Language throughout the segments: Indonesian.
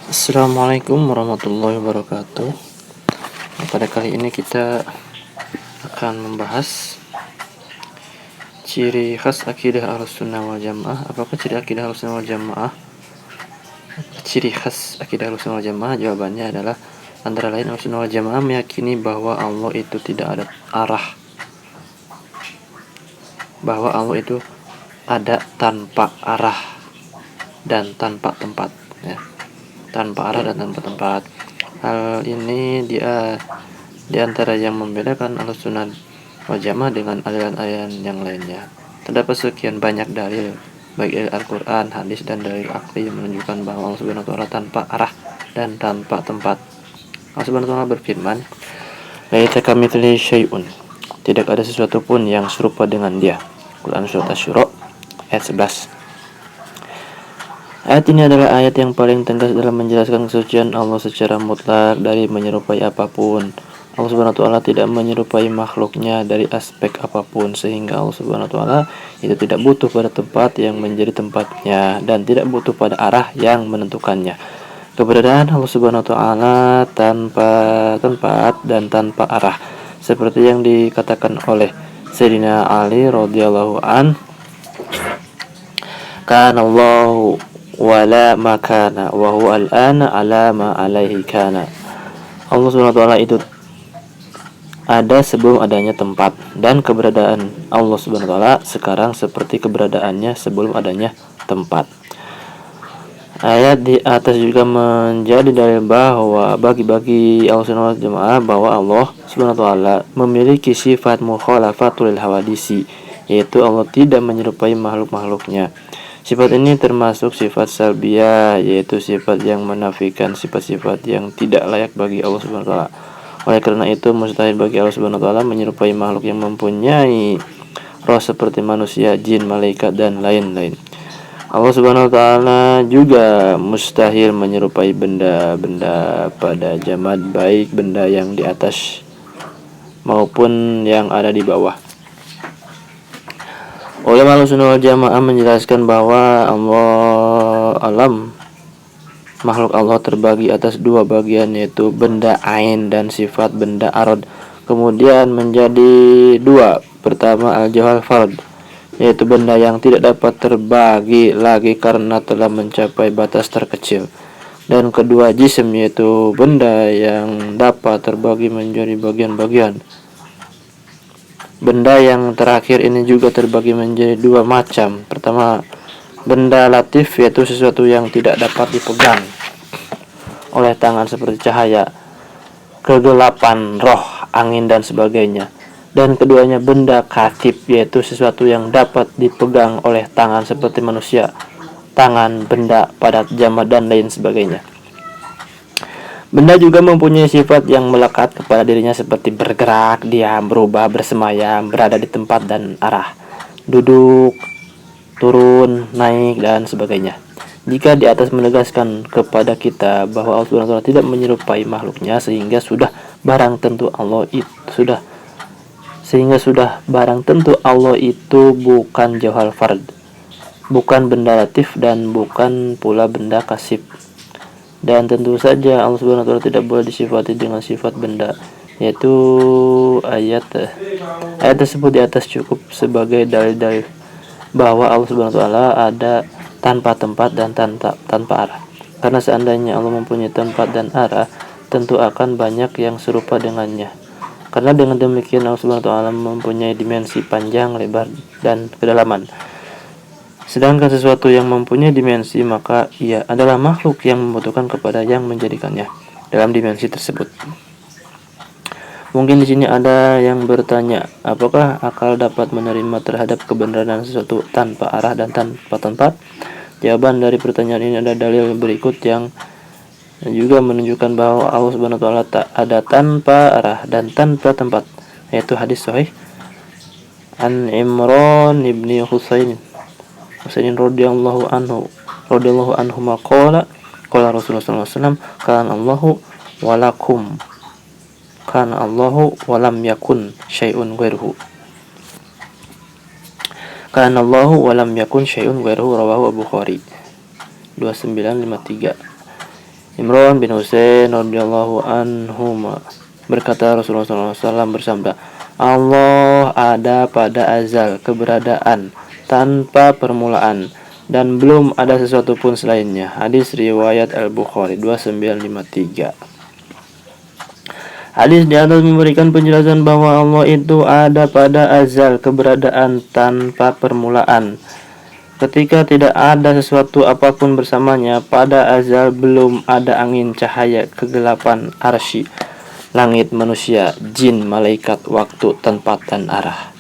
Assalamualaikum warahmatullahi wabarakatuh. Pada kali ini kita akan membahas ciri khas akidah Ahlussunnah wal Jamaah. Apakah ciri akidah Ahlussunnah wal Jamaah? Ciri khas akidah Ahlussunnah wal Jamaah, jawabannya adalah antara lain Ahlussunnah wal Jamaah meyakini bahwa Allah itu tidak ada arah, bahwa Allah itu ada tanpa arah dan tanpa tempat, ya. Tanpa arah dan tanpa tempat. Hal ini di antara yang membedakan Ahlussunnah wal Jamaah dengan aliran-aliran yang lainnya. Terdapat sekian banyak dalil, baik dari Al-Quran, hadis, dan dalil akli yang menunjukkan bahwa Allah Subhanahu wa Ta'ala tanpa arah dan tanpa tempat. Allah Subhanahu wa Ta'ala berfirman, "Laisa kamitslihi syai'un." Tidak ada sesuatu pun yang serupa dengan Dia. Quran Surat Asy-Syura ayat 11. Ayat ini adalah ayat yang paling tegas dalam menjelaskan kesucian Allah secara mutlak dari menyerupai apapun. Allah Subhanahu wa Ta'ala tidak menyerupai makhluknya dari aspek apapun, sehingga Allah Subhanahu wa Ta'ala itu tidak butuh pada tempat yang menjadi tempatnya dan tidak butuh pada arah yang menentukannya. Keberadaan Allah Subhanahu wa Ta'ala tanpa tempat dan tanpa arah, seperti yang dikatakan oleh Sayyidina Ali radhiyallahu an, "Kana Allahu wala makana wa huwa al-ana ala ma alaihi kana." Allah Subhanahu wa Ta'ala itu ada sebelum adanya tempat, dan keberadaan Allah Subhanahu wa Ta'ala sekarang seperti keberadaannya sebelum adanya tempat. Ayat di atas juga menjadi dalil bahwa bagi Ahlussunnah wal Jamaah bahwa Allah Subhanahu wa Ta'ala memiliki sifat mukhalafatul hawadisi, yaitu Allah tidak menyerupai makhluk-makhluknya. Sifat ini termasuk sifat salbiyah, yaitu sifat yang menafikan sifat-sifat yang tidak layak bagi Allah Subhanahu wa Ta'ala. Oleh karena itu, mustahil bagi Allah Subhanahu wa Ta'ala menyerupai makhluk yang mempunyai roh seperti manusia, jin, malaikat, dan lain-lain. Allah Subhanahu wa Ta'ala juga mustahil menyerupai benda-benda pada jamad, baik benda yang di atas maupun yang ada di bawah. Ulama Ahlussunnah wal Jamaah menjelaskan bahwa makhluk Allah terbagi atas dua bagian, yaitu benda ain dan sifat benda arad. Kemudian menjadi dua. Pertama, al-jawhar fard, yaitu benda yang tidak dapat terbagi lagi karena telah mencapai batas terkecil. Dan kedua, jism, yaitu benda yang dapat terbagi menjadi bagian-bagian. Benda yang terakhir ini juga terbagi menjadi dua macam. Pertama, benda latif, yaitu sesuatu yang tidak dapat dipegang oleh tangan seperti cahaya, kegelapan, roh, angin, dan sebagainya. Dan keduanya benda katif, yaitu sesuatu yang dapat dipegang oleh tangan seperti manusia, tangan, benda, padat, jamad, dan lain sebagainya. Benda juga mempunyai sifat yang melekat kepada dirinya seperti bergerak, diam, berubah, bersemayam, berada di tempat dan arah, duduk, turun, naik, dan sebagainya. Jika di atas menegaskan kepada kita bahwa Allah Subhanahu wa Ta'ala tidak menyerupai makhluknya, sehingga sudah barang tentu Allah itu bukan jawhar fard, bukan benda latif, dan bukan pula benda kasif. Dan tentu saja Allah Subhanahu wa Ta'ala tidak boleh disifati dengan sifat benda, yaitu ayat tersebut di atas cukup sebagai dalil-dalil bahwa Allah Subhanahu wa Ta'ala ada tanpa tempat dan tanpa arah. Karena seandainya Allah mempunyai tempat dan arah, tentu akan banyak yang serupa dengannya. Karena dengan demikian Allah Subhanahu wa Ta'ala mempunyai dimensi panjang, lebar, dan kedalaman. Sedangkan sesuatu yang mempunyai dimensi, maka ia adalah makhluk yang membutuhkan kepada yang menjadikannya dalam dimensi tersebut. Mungkin di sini ada yang bertanya, apakah akal dapat menerima terhadap kebenaran sesuatu tanpa arah dan tanpa tempat? Jawaban dari pertanyaan ini ada dalil berikut yang juga menunjukkan bahwa Allah Subhanahu wa Ta'ala tak ada tanpa arah dan tanpa tempat, yaitu hadis sahih an Imran ibni Husain radhiyallahu anhu maqala qala Rasulullah sallallahu alaihi wasallam kana Allahu wa lam yakun syai'un ghairuhu. Kana Allahu wa lam yakun syai'un ghairuhu, rawahu Abu Bukhari 2953. Imran bin Husain radhiyallahu anhuma berkata, Rasulullah SAW bersabda, Allah ada pada azal keberadaan tanpa permulaan dan belum ada sesuatu pun selainnya. Hadis riwayat Al-Bukhari 2953. Hadis di atas memberikan penjelasan bahwa Allah itu ada pada azal keberadaan tanpa permulaan. Ketika tidak ada sesuatu apapun bersamanya, pada azal belum ada angin, cahaya, kegelapan, arsy, langit, manusia, jin, malaikat, waktu, tempat, dan arah.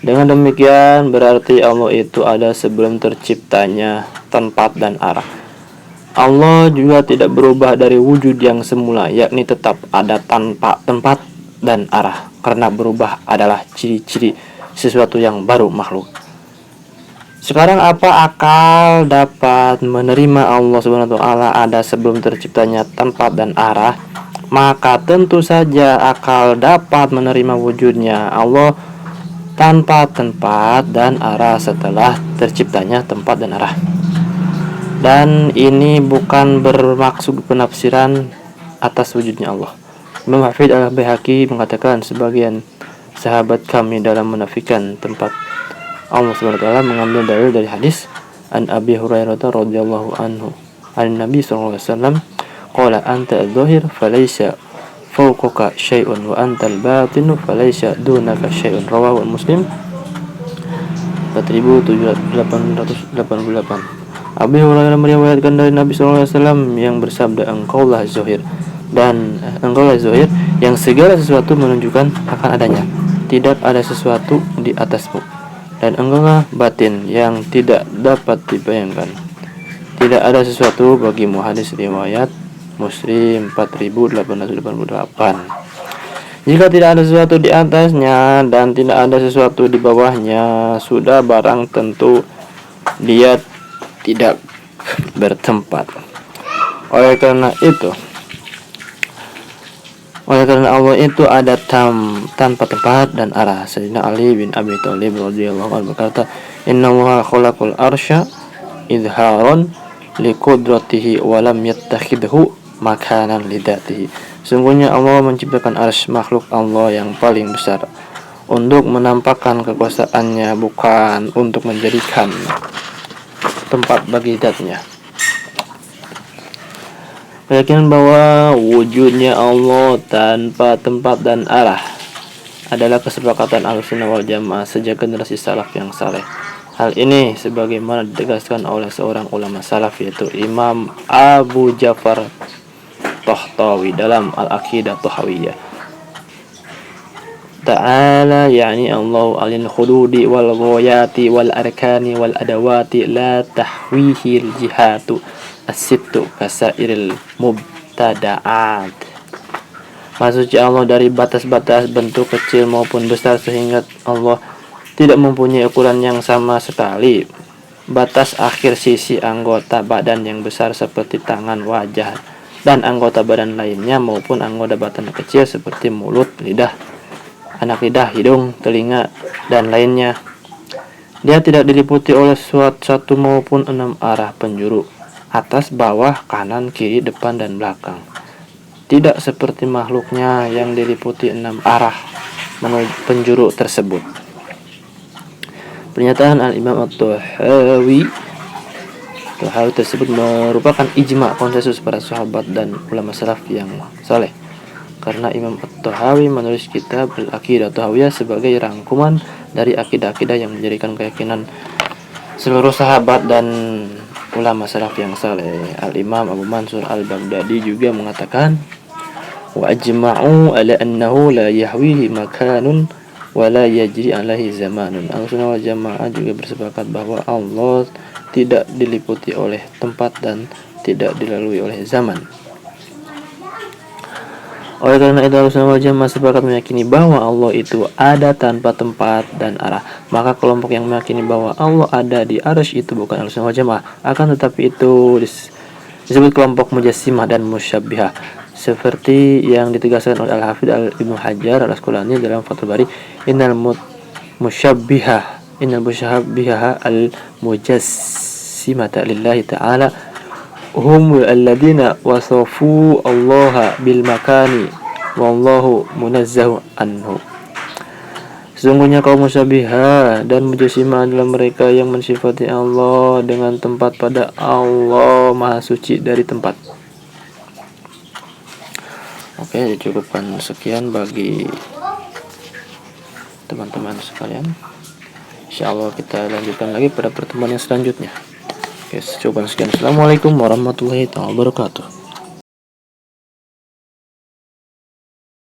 Dengan demikian berarti Allah itu ada sebelum terciptanya tempat dan arah. Allah juga tidak berubah dari wujud yang semula, yakni tetap ada tanpa tempat dan arah, karena berubah adalah ciri-ciri sesuatu yang baru makhluk. Sekarang apa akal dapat menerima Allah Subhanahu wa taala ada sebelum terciptanya tempat dan arah? Maka tentu saja akal dapat menerima wujudnya Allah tanpa tempat dan arah setelah terciptanya tempat dan arah. Dan ini bukan bermaksud penafsiran atas wujudnya Allah. Imam Hafidz Al-Baihaqi mengatakan sebagian sahabat kami dalam menafikan tempat Allah Subhanahu wa taala mengambil dalil dari hadis an Abi Hurairah radhiyallahu anhu an Nabi sallallahu alaihi wasallam qala anta adh-dhahir falaysa fawqaka syai'un wa anta al-batin falaysa dunaka syai'un, rawahu Muslim 4888. Abi Hurairah meriwayatkan dari Nabi sallallahu alaihi wasallam yang bersabda, engkaulah zahir dan engkaulah zahir yang segala sesuatu menunjukkan akan adanya, tidak ada sesuatu di atasmu, dan engkaulah batin yang tidak dapat dibayangkan, tidak ada sesuatu bagimu. Hadis riwayat Muslim 4888. Jika tidak ada sesuatu di atasnya dan tidak ada sesuatu di bawahnya, sudah barang tentu dia tidak bertempat. Oleh karena Allah itu ada tanpa tempat dan arah. Sayyidina Ali bin Abi Thalib radhiyallahu anhu berkata, "Innallaha khalaqal arsya idharon liqudratihi wa lam yattakhidhu makanan lidatihi." Sungguhnya Allah menciptakan arsy, makhluk Allah yang paling besar, untuk menampakkan kekuasaannya, bukan untuk menjadikan tempat bagi zatnya. Keyakinan bahwa wujudnya Allah tanpa tempat dan arah adalah kesepakatan Ahlussunnah wal Jamaah sejak generasi salaf yang saleh. Hal ini sebagaimana ditegaskan oleh seorang ulama salaf, yaitu Imam Abu Ja'far Tahtawi dalam Al-Aqidah Tahawiyah. Ta'ala yakni Allah alil khududi wal ghayati wal arkani wal adawati la tahwihil jihatu as-sittu kasairil mubtada'at. Maksudnya Allah dari batas-batas bentuk kecil maupun besar, sehingga Allah tidak mempunyai ukuran yang sama sekali. Batas akhir sisi anggota badan yang besar seperti tangan, wajah, dan anggota badan lainnya, maupun anggota badan kecil seperti mulut, lidah, anak lidah, hidung, telinga, dan lainnya. Dia tidak diliputi oleh satu maupun 6 arah penjuru, atas, bawah, kanan, kiri, depan, dan belakang. Tidak seperti makhluknya yang diliputi 6 arah penjuru tersebut. Pernyataan Al-Imam At-Tahawi tersebut merupakan ijma konsensus para sahabat dan ulama salaf yang saleh, karena Imam At-Tahawi menulis kitab Al-Aqidah Tahawiyah sebagai rangkuman dari akidah-akidah yang menjadikan keyakinan seluruh sahabat dan ulama salaf yang saleh. Al-Imam Abu Mansur Al-Baghdadi juga mengatakan, wa ajma'u ala annahu la yahwihi makanun wa la yajri alaihi zamanun. Ahlussunnah wal Jamaah juga bersepakat bahwa Allah tidak diliputi oleh tempat dan tidak dilalui oleh zaman. Oleh karena itu Ahlussunnah wal Jamaah sepakat meyakini bahwa Allah itu ada tanpa tempat dan arah. Maka kelompok yang meyakini bahwa Allah ada di arsy itu bukan Ahlussunnah wal Jamaah, akan tetapi itu disebut kelompok Mujassimah dan Musyabbihah, seperti yang ditegaskan oleh Al-Hafidz Ibnu Hajar Al-Asqalani dalam Fathul Bari. Innal musyabbihah al-mujassimata lillahi ta'ala humul alladzina wasafu Allah bil makani wallahu munazzahu anhu. Sesungguhnya kaum musyabiha dan mujassimah adalah mereka yang mensifati Allah dengan tempat, pada Allah maha suci dari tempat. Oke, cukupkan sekian bagi teman-teman sekalian. Insyaallah kita lanjutkan lagi pada pertemuan yang selanjutnya. Oke, cukupkan sekian. Assalamualaikum warahmatullahi wabarakatuh.